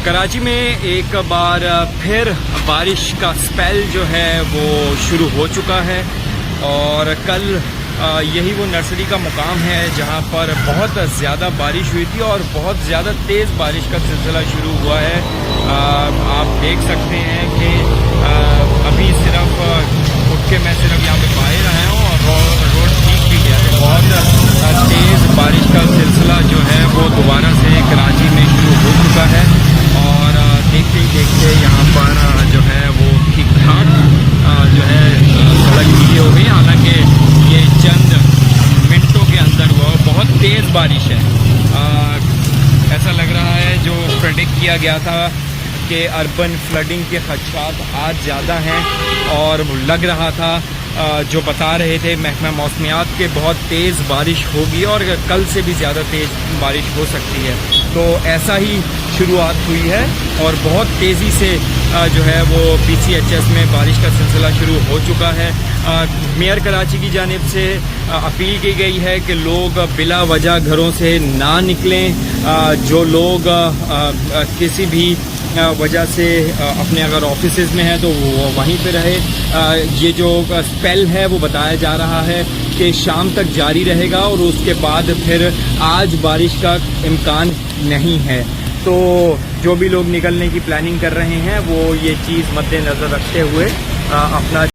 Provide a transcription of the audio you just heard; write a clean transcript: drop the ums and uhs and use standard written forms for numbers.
کراچی میں ایک بار پھر بارش کا سپیل جو ہے وہ شروع ہو چکا ہے، اور کل یہی وہ نرسری کا مقام ہے جہاں پر بہت زیادہ بارش ہوئی تھی اور بہت زیادہ تیز بارش کا سلسلہ شروع ہوا ہے۔ آپ دیکھ سکتے ہیں کہ ابھی صرف اٹھ کے میں صرف یہاں پہ باہر آیا ہوں اور روڈ ٹھیک بھی گیا ہے۔ بہت تیز بارش کا سلسلہ جو ہے وہ دوبارہ سے کراچی میں شروع ہو چکا ہے، اور دیکھتے ہی دیکھتے یہاں پر جو ہے وہ ٹھیک ٹھاک جو ہے سڑک گیلی ہو گئی، حالانکہ یہ چند منٹوں کے اندر ہوا۔ بہت تیز بارش ہے، ایسا لگ رہا ہے جو پریڈکٹ کیا گیا تھا کہ اربن فلڈنگ کے خدشات آج زیادہ ہیں، اور لگ رہا تھا جو بتا رہے تھے محکمہ موسمیات کے بہت تیز بارش ہوگی اور کل سے بھی زیادہ تیز بارش ہو سکتی ہے۔ تو ایسا ہی شروعات ہوئی ہے اور بہت تیزی سے جو ہے وہ PCHS میں بارش کا سلسلہ شروع ہو چکا ہے۔ میئر کراچی کی جانب سے اپیل کی گئی ہے کہ لوگ بلا وجہ گھروں سے نہ نکلیں، جو لوگ کسی بھی وجہ سے اپنے اگر آفیسز میں ہیں تو وہ وہیں پہ رہے۔ یہ جو سپیل ہے وہ بتایا جا رہا ہے کہ شام تک جاری رہے گا، اور اس کے بعد پھر آج بارش کا امکان نہیں ہے۔ تو جو بھی لوگ نکلنے کی پلاننگ کر رہے ہیں وہ یہ چیز مد نظر رکھتے ہوئے اپنا